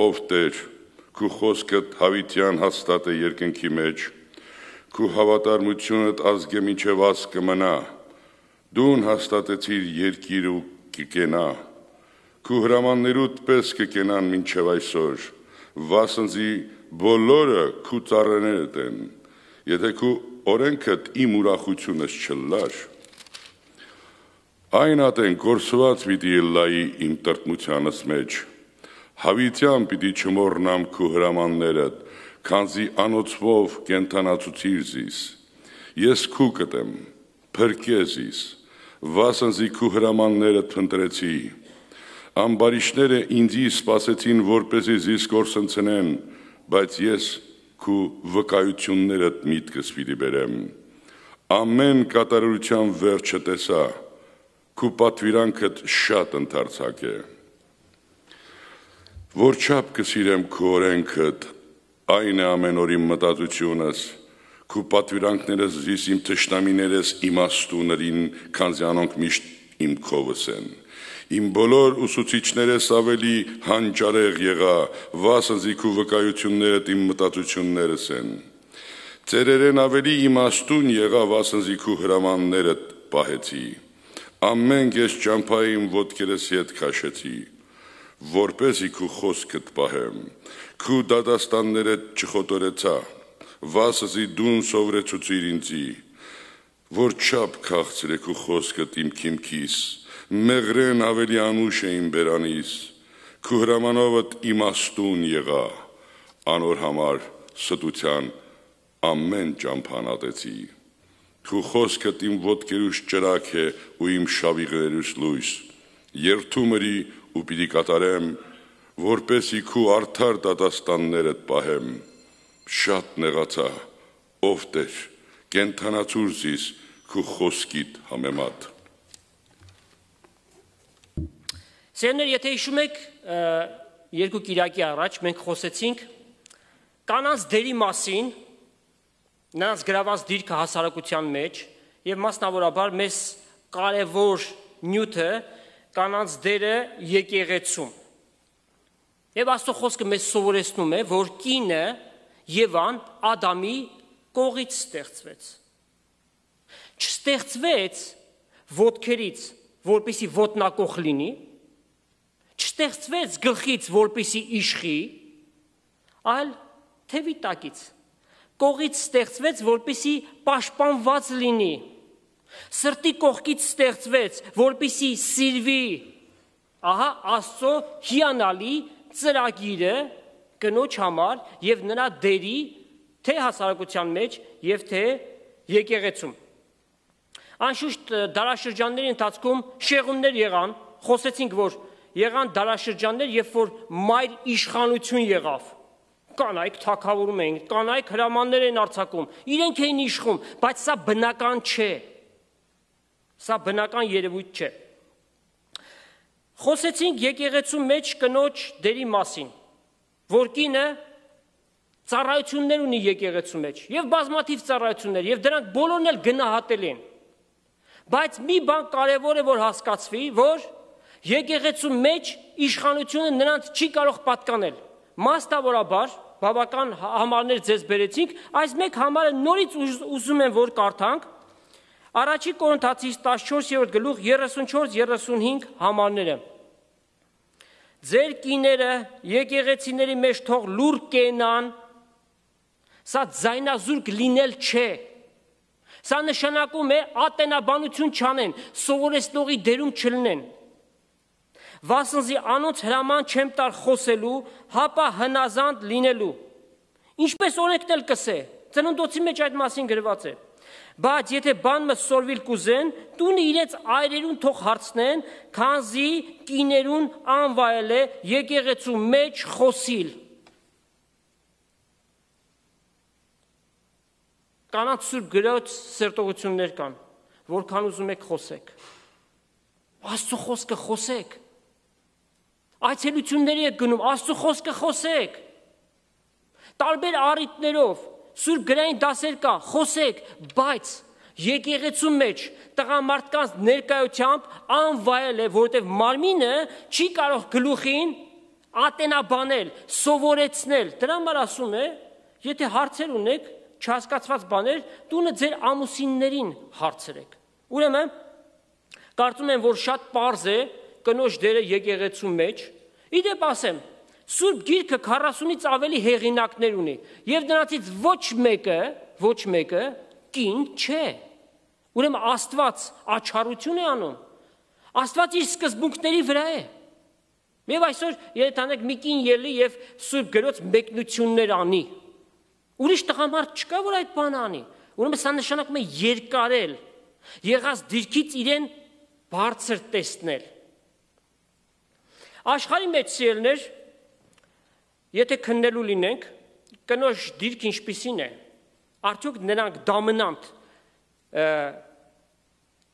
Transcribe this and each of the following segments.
ով Տեր, քու խոսքդ հավիտյան հաստատ է երկնքի մեջ, քու հավատարմությունդ ազգե մինչև ազգ կմնա, դուն հաստատեցիր երկիր ու կկենա, քու հրամաններուդ պես կկենան մինչև այսօր, վասնզի բոլորը քու ծառաներդ են, եթե քու օրենքդ իմ ուրախությունս չլար, այն ատեն կորսված պիտի լայի իմ տրտմությանս մեջ, հավիտյան պիտի չմոռնամ քու հրամաններդ, քանզի անոցվով կենթանացուցիր զիս, ես քու կտեմ, փրկես զիս, վասնզի քու հրամաններդ փնտրեցի, ամբարիշները ինձի սպասեցին, որպեսզի զիս կորսնցնեն, բայց ես քու վկայություններդ միտքս պիտի բերեմ, ամեն կատարության վերջը տեսա, քու պատվիրանքդ շատ ընդարձակ է, որչափ կսիրեմ քու օրենքդ, այն է ամեն օր իմ մտածությունս, քու պատվիրանքներս զիս իմ թշնամիներս իմաստուներին, քանզի անոնք միշտ իմ քովս են, իմ բոլոր ուսուցիչներս ավելի հանճարեղ եղա, վասնզի քու վկայություններդ իմ մտածություններս են, ծերերեն ավելի իմաստուն եղա, վասնզի քու հրամաններդ պահեցի, ամեն կես ճամփայի իմ ոտքերս հետ քաշեցի, որպեսզի քու խոսքդ պահեմ, քու դատաստաններդ չխոտորեցա, վասնզի դուն սովորեցուցիր ինձի, որչափ քաղցր է քու խոսքդ իմ քիմքիս, մեղրեն ավելի անուշ է իմ բերանիս, քու հրամանովդ իմաստուն եղա, անոր համար ստության ամեն ճամփան ատեցի, քու խոսքդ իմ ոտքերուս ճրակ է ու իմ շավիղներուս լույս, երթումրի ու պիտի կատարեմ, որպեսի քու արդար դատաստաններդ պահեմ, շատ նեղացա, ով Տեր, կենթանացուր զիս քու խոսքիդ համեմատ։ Սերներ, եթե հիշում եք, երկու կիրակի առաջ մենք խոսեցինք կանանց դերի մասին, նրանց գրաված դիրքը հասարակության մեջ և մասնավորաբար մեզ կարևոր նյութը կանանց դերը եկեղեցում։ Եվ Աստծո խոսքը մեզ սովորեցնում է, որ կինը Եվան Ադամի կողից ստեղծվեց։ Չստեղծվեց ոտքերից, որպեսզի ոտնակոխ լինի, չստեղծվեց գլխից, որպեսզի իշխի, այլ թևի տակից։ Կողից ստեղծվեց, որպեսզի պաշտպանված լինի։ Սրտի կողքից ստեղծվեց, որպեսզի սիրվի, ահա Աստծո հիանալի ծրագիրը կնոջ համար և նրա դերի թե հասարակության մեջ և թե եկեղեցում։ Անշուշտ դարաշրջանների ընթացքում շեղումներ եղան, խոսեցինք, որ եղան դարաշրջաններ, երբ որ մայր իշխանություն եղավ, կանայք թագավորում էին, կանայք հրամաններ էին արձակում, իրենք էին իշխում, բայց սա բնական չէ, սա բնական երևույթ չէ։ Խոսեցինք եկեղեցու մեջ կնոջ դերի մասին, որ կինը ծառայություններ ունի եկեղեցու մեջ, և բազմաթիվ ծառայություններ, և դրանք բոլորն էլ գնահատել են, բայց մի բան կարևոր է, որ հասկացվի, որ եկեղեցու մեջ իշխանությունը նրանց չի կարող պատկանել, մասնավորաբար, բավական համարներ ձեզ բերեցինք, այս մեկ համարը նորից ուզում եմ, որ կարդանք, Առաջի Կորինթացիս 14-րդ գլուխ 34-35 համարները։ Ձեր կիները եկեղեցիների մեջ թող լուր կենան, սա ձայնազուրկ լինել չէ, սա նշանակում է ատենաբանություն չանեն, սովորեցնողի դերում չլինեն, վասնզի անոնց հրաման չեմ տար խոսելու, հապա հնազանդ լինելու, ինչպես օրենքն էլ կսե, ծննդոցի մեջ այդ մասին գրված է, բայց եթե բանը սորվիլ կուզեն, տունը իրենց այրերուն թող հարցնեն, քանզի կիներուն անվայել է եկեղեցու մեջ խոսիլ։ Կանանց սուրբ գրոց սերտողություններ կան, որքան ուզում եք խոսեք։ Աստծո խոսքը խոսեք։ Այցելությունների եք գնում, Աստծո խոսքը խոսեք։ Տարբեր առիթներով Սուրբ գրային դասեր կա, խոսեք, բայց եկեղեցու մեջ տղամարդկանց ներկայությամբ անվայել է, որովհետև մարմինը չի կարող գլուխին ատենաբանել, սովորեցնել։ Դրա համար ասում է, եթե հարցեր ունեք, չհասկացված բաներ, տունը ձեր ամուսիններին հարցրեք։ Ուրեմն, կարծում եմ, որ շատ պարզ է կնոջ դերը եկեղեցու մեջ։ Իդեպ ասեմ, Սուրբ Գիրքը 40-ից ավելի հեղինակներ ունի, եւ դրանցից ոչ մեկը կին չէ։ Ուրեմն Աստված աչառություն է անում։ Աստված իր սկզբունքների վրա է։ Եվ այսօր երեթանեք մի կին ելի եւ Սուրբ Գրոց մեկնություններ անի։ Ուրիշ տղամարդ չկա, որ այդ բանը անի։ Ուրեմն սա նշանակում է երկարել, եղած դիրքից իրեն բարձր տեսնել։ Աշխարհի մեջ սիրելներ, եթե քննելու լինենք, կնոջ դիրք ինչպիսին է, արդյոք նրանք դոմինանտ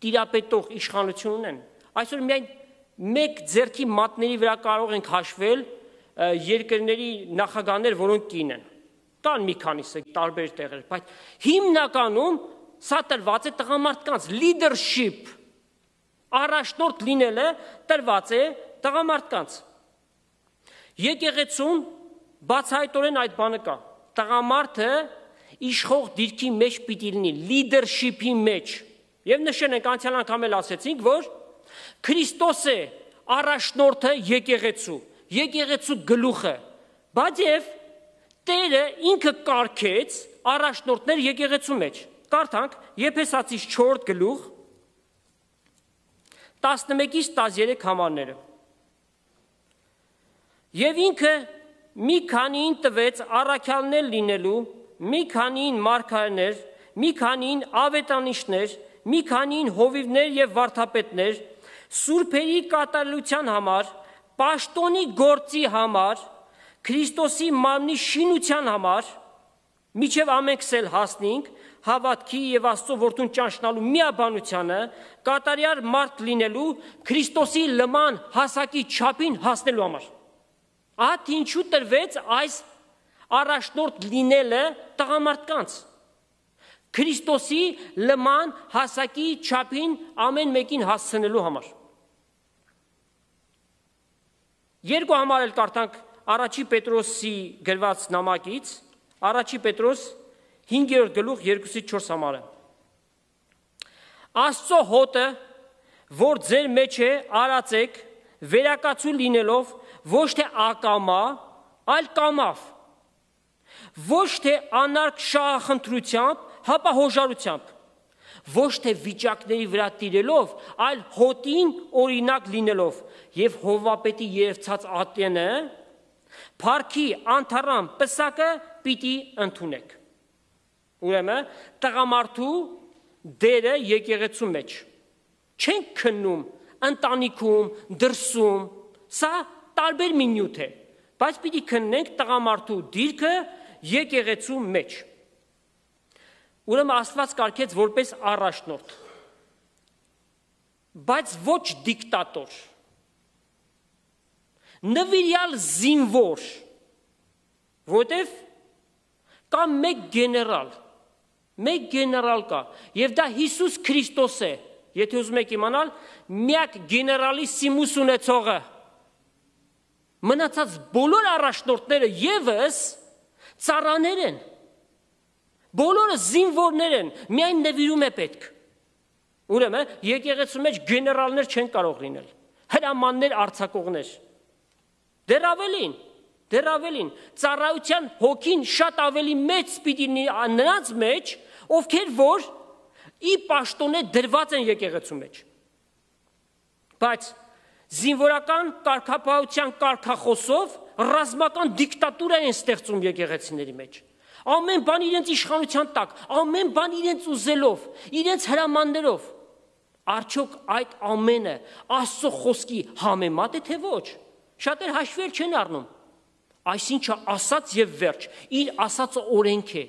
տիրապետող իշխանություն ունեն։ Այսօր միայն մեկ ձեռքի մատների վրա կարող ենք հաշվել երկրների նախագահներ, որոնք կին են։ Կան մի քանիսը տարբեր տեղեր, բայց հիմնականում սա տրված է տղամարդկանց leadership, առաջնորդ լինելը տրված է տղամարդկանց։ Եկեղեցում բացահայտորեն այդ բանը կա։ Տղամարդը իշխող դիրքի մեջ պիտի լինի, leadership-ի մեջ։ Եվ նշել ենք, անցյալ անգամ էլ ասեցինք, որ Քրիստոս է առաջնորդը եկեղեցու գլուխը, բայց եւ Տերը ինքը կարգեց առաջնորդներ եկեղեցու մեջ։ Կարդանք Եփեսացիս 4 գլուխ 11-ից 13 համարները։ Եվ ինքը մի քանիին տվեց առաքյալներ լինելու, մի քանիին մարգարեներ, մի քանիին ավետանիչներ, մի քանիին հովիվներ եւ վարդապետներ, սուրբերի կատարելության համար, պաշտոնի գործի համար, Քրիստոսի մարմնի շինության համար, միջև ամենքս էլ հասնենք հավատքի եւ Աստծո որդուն ճանչնալու միաբանությանը, կատարյալ մարդ լինելու, Քրիստոսի լման հասակի չափին հասնելու համար։ Ահա թե ինչու տրվեց այս առաջնորդ լինելը տղամարդկանց։ Քրիստոսի լման հասակի չափին ամեն մեկին հասցնելու համար։ Երկու համար էլ կարդանք Առաջի Պետրոսի գրված նամակից, Առաջի Պետրոս 5-րդ գլուխ 2-ից 4 համարը։ Աստծո հոտը, որ ձեր մեջ է, արածեք, վերակացու լինելով, ոչ թե ակամա, այլ կամավ, ոչ թե անարգ շահախնդրությամբ, հապա հոժարությամբ, ոչ թե վիճակների վրա տիրելով, այլ հոտին օրինակ լինելով, եւ Հովվապետի երևցած ատենը, Փարքի անթառամ պսակը պիտի ընդունեք։ Ուրեմն տղամարդու դերը եկեղեցու մեջ չենք քննում ընտանիքում, դրսում, սա տարբեր մի նյութ է, բայց պիտի քննենք տղամարդու դիրքը եկեղեցու մեջ։ Ուրեմն Աստված կարգեց որպես առաջնորդ, բայց ոչ դիկտատոր, նվիրյալ զինվոր, որտև կա մեկ գեներալ կա, եւ դա Հիսուս Քրիստոս է, եթե ուզում եք իմանալ, միակ գեներալիսիմուս ունեցողը։ Մնացած բոլոր առաջնորդները եւս ծառաներ են, բոլորը զինվորներ են, միայն նվիրում է պետք։ Ուրեմն եկեղեցու մեջ գեներալներ չեն կարող լինել, հրամաններ, արձակողներ։ Դեռ ավելին, ծառայության հոգին շատ ավելի մեծ պիտի նրանց մեջ, ովքեր որ ի պաշտոնե դրված են եկեղեցու մեջ։ Բայց զինվորական կարգապահության կարգախոսով ռազմական դիկտատուրա են ստեղծում եկեղեցիների մեջ։ Ամեն բան իրենց իշխանության տակ, ամեն բան իրենց ուզելով, իրենց հրամաններով։ Արդյոք այդ ամենը Աստծո խոսքի համեմատ է թե ոչ։ Շատեր հաշվի չեն առնում։ Այսինչը ասած եւ վերջ, իր ասածը օրենք է։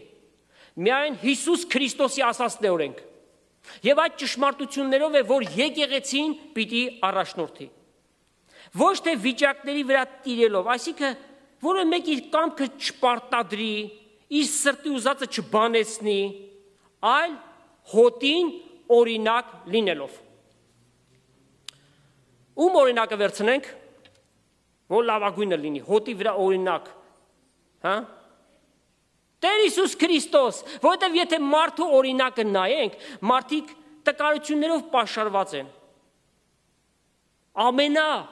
Միայն Հիսուս Քրիստոսի ասածն է օրենք։ Եվ այդ ճշմարտություններով է, որ եկեղեցին պիտի առաջնորդի։ Ոչ թե վիճակների վրա տիրելով, այսինքն որը մեկ իր կամքը չպարտադրի, իր սրտի ուզածը չբանեցնի, այլ հոտին օրինակ լինելով։ Ում օրինակը վերցնենք։ որ լավագույնը լինի, հոտի վրա օրինակ, հա? Տեր Հիսուս Քրիստոս, որովհետև եթե մարդու օրինակը նայենք, մարդիկ տկարություններով պաշարված են։ Ամենաաճած,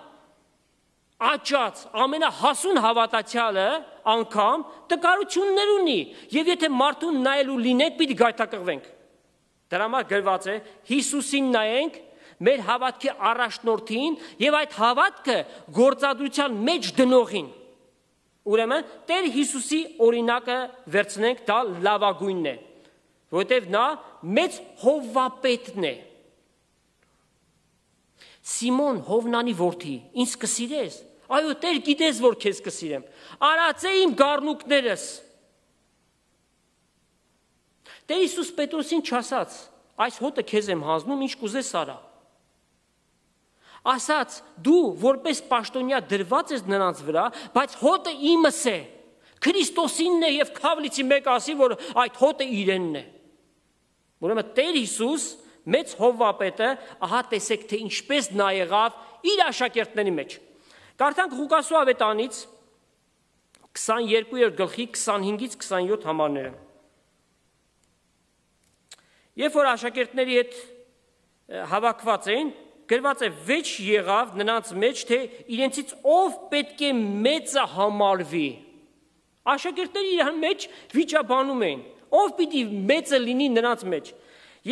ամենահասուն հավատացյալը անգամ տկարություններ ունի, եւ եթե մարդուն նայելու լինենք, պիտի գայթակղվենք։ Դրա համար գրված է Հիսուսին նայենք, մեր հավատքի առաջնորդին եւ այդ հավատքը գործադրության մեջ դնողին։ Ուրեմն Տեր Հիսուսի օրինակը վերցնենք, դա լավագույնն է, որովհետեւ նա մեծ հովվապետն է։ Սիմոն Հովնանի որդի, ինձ կսիրես։ Այո, Տեր գիտես, որ քեզ կսիրեմ։ Արածե իմ գառնուկներս։ Տեր Հիսուս Պետրոսին չասաց, այս հոտը քեզ եմ հանձնում, ինչ կուզես արա։ Ասաց, դու որպես պաշտոնյա դրված ես նրանց վրա, բայց հոտը իմս է, Քրիստոսինն է եւ Քավլիցի մեկ ասի, որ այդ հոտը իրենն է։ Ուրեմն Տեր Հիսուս մեծ հովվապետը, ահա տեսեք, թե ինչպես նա եղավ իր աշակերտների մեջ։ Կարդանք Ղուկասու ավետանից 22-րդ գլխի 25-ից 27 համարները։ Երբ որ աշակերտների հետ հավաքված էին, գրված է վեճ եղավ նրանց մեջ, թե իրենցից ով պետք է մեծը համարվի։ Աշակերտները իրար մեջ վիճաբանում էին, ով պիտի մեծը լինի նրանց մեջ։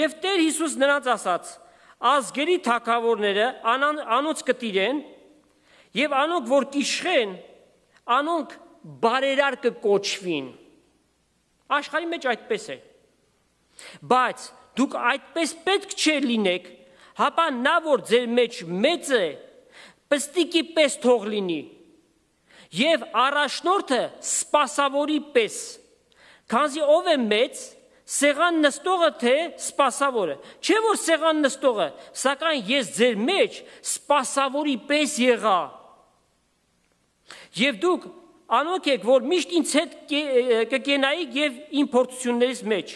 Եվ Տեր Հիսուս նրանց ասաց. ազգերի թագավորները անոնց կտիրեն, եւ անոնք որ կիշխեն, անոնք բարերար կկոչվին։ Աշխարհի մեջ այդպես է։ Բայց դուք այդպես պետք չէ լինեք, հապա նա որ ձեր մեջ մեծ է, պստիկի պես թող լինի, եւ առաջնորդը սպասավորի պես, քանզի ով է մեծ, սեղան նստողը թե սպասավորը, չէ որ սեղան նստողը, սակայն ես ձեր մեջ սպասավորի պես եղա։ Եվ դուք անոք եք, որ միշտ ինձ հետ կկենայիք եւ իմ փորձություններից մեջ,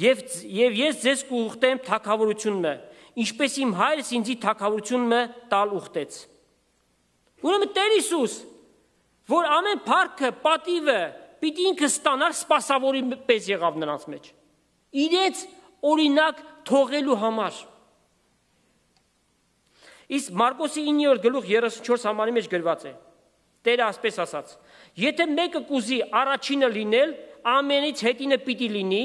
եւ ես ձեզ կուղղտեմ թագավորությունը, ինչպես իմ հայրս ինձի թագավորությունը տալ ուխտեց։ Ուրեմն Տեր Հիսուս, որ ամեն փառքը, պատիվը պիտի ինքը ստանար, սպասավորի պես եղավ նրանց մեջ։ Իրենց օրինակ թողելու համար։ Իսկ Մարկոսի 9-րդ գլուխ 34 համարի մեջ գրված է. Տերը ասպես ասաց. եթե մեկը կուզի առաջինը լինել, ամենից հետինը պիտի լինի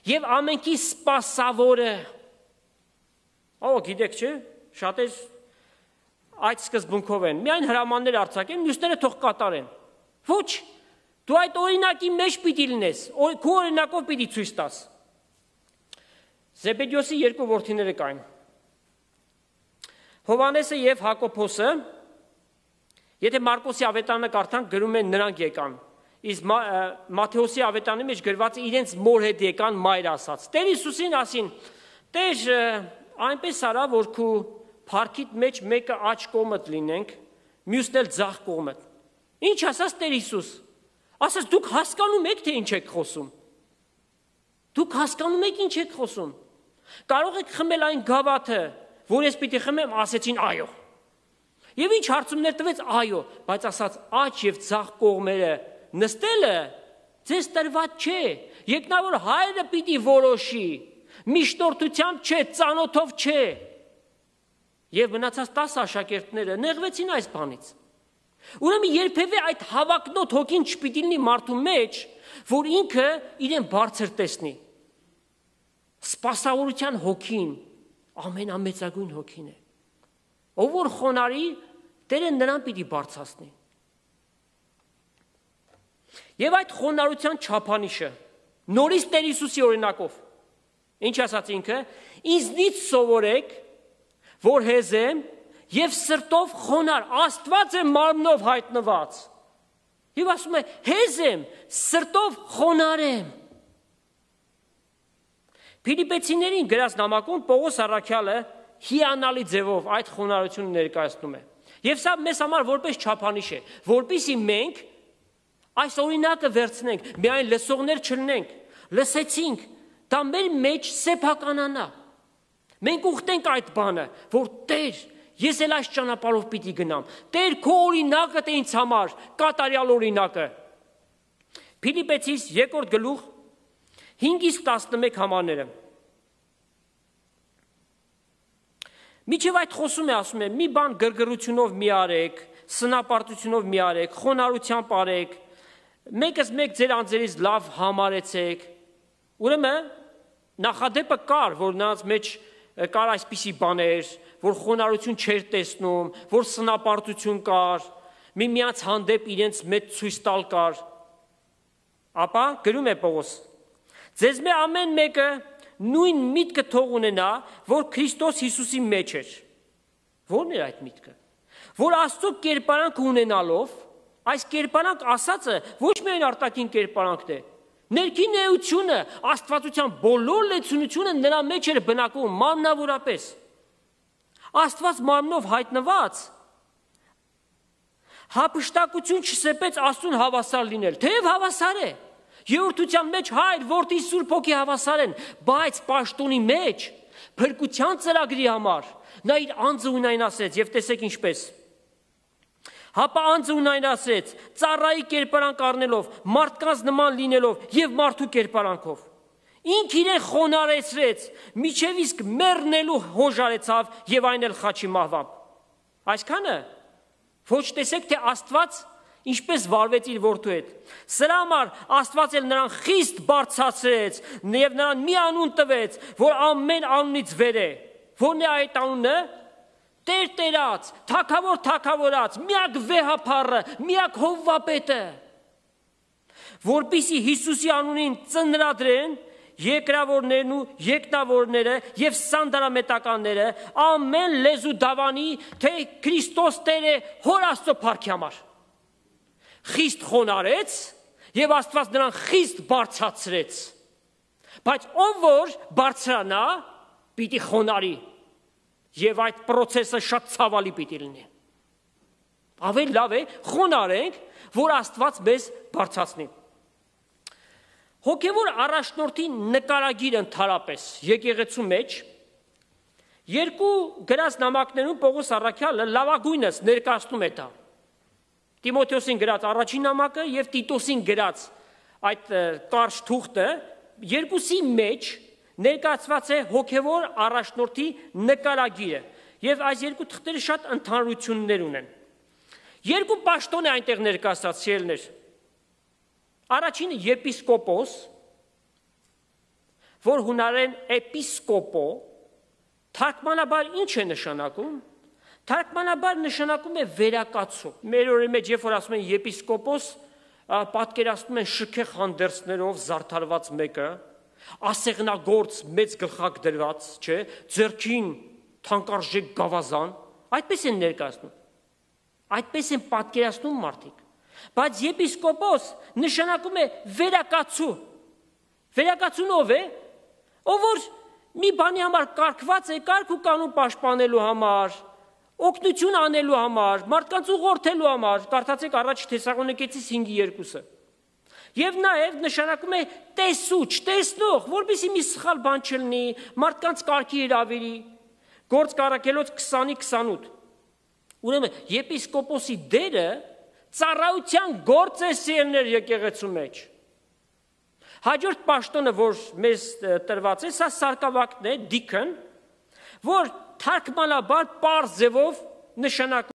եւ ամենքի սպասավորը։ Ո՞վ գիտեք, չէ՞, շատեր այդ սկզբունքով են։ Միայն հրամաններ արձակեն, մյուսները թող կատարեն։ Ոչ, դու այդ օրինակի մեջ պիտի լինես, քո օրինակով պիտի ցույց տաս։ Զեբեդիոսի երկու որդիները կային։ Հովանեսը եւ Հակոբոսը, եթե Մարկոսի ավետարանը կարդանք, գրում են նրանք եկան։ Իսկ Մատթեոսի ավետարանի մեջ գրված է իրենց մոր հետ եկան մայր ասած։ Տեր Հիսուսին ասին. Տեր, այնպես արա, որ քու փառքիդ մեջ մեկը աջ կողմդ լինենք, մյուսն էլ ձախ կողմդ։ Ինչ ասաց Տեր Հիսուս։ Ասաց դուք հասկանում եք, թե ինչ եք խոսում։ Դուք հասկանում եք ինչ եք խոսում։ Կարող եք խմել այն գավաթը, որ ես պիտի խմեմ, ասեցին այո։ Եվ ինչ հարցումներ տվեց այո, բայց ասաց աջ եւ ձախ կողմերը նստելը ձեզ տրված չէ։ Եկնավոր հայրը պիտի որոշի, միշտորդությամբ չէ, ծանոթով չէ։ Եվ մնացած 10 աշակերտները նեղվեցին այս բանից։ Ուրեմն երբևէ այդ հավակնոտ հոգին չպիտի լինի մարդու մեջ, որ ինքը իրեն բարձր տեսնի։ Սպասավորության հոգին ամենամեծագույն հոգին է։ Ով որ խոնարհի, Տերը նրան պիտի բարձրացնի։ Եվ այդ խոնարհության չափանիշը նորից Տեր Հիսուսի օրինակով։ Ինչ ասաց ինքը. ինձնից սովորեք, որ հեզ եմ եւ սրտով խոնար, Աստված է մարմնով հայտնված։ Եվ ասում է հեզ եմ, սրտով խոնար եմ։ Փիլիպեցիներին գրած նամակում Պողոս առաքյալը հիանալի ձևով այդ խոնարհությունը ներկայացնում է։ Եվ սա մեզ համար որպես չափանիշ է, որպեսզի մենք այս օրինակը վերցնենք, միայն լսողներ չլինենք, լսեցինք, դա մեր մեջ սեփականանա։ Մենք ուխտենք այդ բանը, որ Տեր, Ես էլ այս ճանապարհով պիտի գնամ։ Տեր քո օրինակը դե ինձ համար կատարյալ օրինակը։ Փիլիպեցիս 2-րդ գլուխ 5-ից 11 համարները։ Միջև այդ խոսում է, ասում է, մի բան գրգռությունով մի արեք, սնապարտությունով մի արեք, խոնարհությամբ արեք, մեկս մեկ ձեր անձերից լավ համարեցեք։ Ուրեմն նախադեպը կար, որ նրանց մեջ կար այսպիսի բաներ, որ խոնարհություն չէր տեսնում, որ սնապարտություն կար, միմյանց հանդեպ իրենց մեծ ցույց տալ կար։ Ապա գրում է Պողոս. ձեզ մե ամեն մեկը նույն միտքը թող ունենա, որ Քրիստոս Հիսուսի մեջ էր։ Ո՞րն էր այդ միտքը։ Որ Աստծո կերպարանք ունենալով, այս կերպարանք ասածը ոչ միայն արտաքին կերպարանքն է, ներքին էությունը, աստվածության բոլոր լեցունությունը նրա մեջ էր բնակվում մարմնավորապես։ Աստված մարմնով հայտնված հափշտակություն չսեպեց Աստծուն հավասար լինել, թեև հավասար է։ Երրորդության մեջ Հայր, Որդի, Սուրբ Հոգի հավասար են, բայց պաշտոնի մեջ փրկության ծրագրի համար նա իր անձը ունայնացրեց եւ տեսեք ինչպես։ Հապա անձը ունայնացրեց ծառայի կերպարանք առնելով, մարդկանց նման լինելով եւ մարդու կերպարանքով։ Ինք իրեն խոնարհեցրեց, միջև իսկ մեռնելու հոժարեցավ եւ այն էլ խաչի մահվամբ։ Այսքանը ոչ տեսեք թե Աստված ինչպես վարվեց իր որդու հետ։ Սրա համար Աստված էլ նրան խիստ բարձրացրեց եւ նրան մի անուն տվեց, որ ամեն անունից վեր է։ Ո՞րն է այդ անունը։ Տեր տերած, թագավոր թագավորած, միակ վեհափառը, միակ հովվապետը։ Որպիսի Հիսուսի անունին ծնրադրեն երկրավորներն ու երկնավորները եւ սանդարամետականները ամեն լեզու դավանի, թե Քրիստոս Տեր է Հոր Աստծո փառքի համար։ Խիստ խոնարհեց եւ Աստված նրան խիստ բարձրացրեց։ Բայց ով որ բարձրանա, պիտի խոնարհի եւ այդ process-ը շատ ցավալի պիտի լինի։ Ավելի լավ է խոնարհենք, որ Աստված մեզ բարձրացնի։ Հոգևոր առաջնորդի նկարագիրը ընդհանրապես եկեղեցու մեջ երկու գրած նամակներում Պողոս առաքյալը լավագույնս ներկայացնում է դա։ Տիմոթեոսին գրած առաջին նամակը եւ Տիտոսին գրած այդ կարճ թուղթը երկուսի մեջ ներկայացված է հոգևոր առաջնորդի նկարագիրը եւ այս երկու թղթերը շատ ընդհանրություններ ունեն։ Երկու պաշտոն է այնտեղ ներկայացած սիրելիներ։ Առաջինը եպիսկոպոս, որ հունարեն էպիսկոպո, թարգմանաբար ինչ է նշանակում։ Թարգմանաբար նշանակում է վերակացու։ Մեր օրերի մեջ երբ որ ասում են եպիսկոպոս, պատկերացնում են շքեղ հանդերձներով զարդարված մեկը, ասեղնագործ մեծ գլխակ դրված, չէ, ձեռքին թանկարժեք գավազան, այդպես են ներկայացնում։ Այդպես են պատկերացնում մարդիկ։ Բայց եպիսկոպոս նշանակում է վերակացու։ Վերակացուն ով է, ով որ մի բանի համար կարգված է, կարգ ու կանոն պաշտպանելու համար, օգնություն անելու համար, մարդկանց ուղղորդելու համար, կարդացեք առաջ Թեսաղոնիկեցիս 5:2-ը։ Եվ նաև նշանակում է տեսուչ, տեսնող, որպեսզի մի սխալ բան չլինի, մարդկանց կարգի հրավիրի։ Գործ Կարաքելոց 20:28։ Ուրեմն եպիսկոպոսի դերը ծառայության գործ է սիրելիներ եկեղեցու մեջ։ Հաջորդ պաշտոնը, որ մեզ տրված է, սա սարկավակն է, դիկն, որ թարգմանաբար պարզ ձևով նշանակում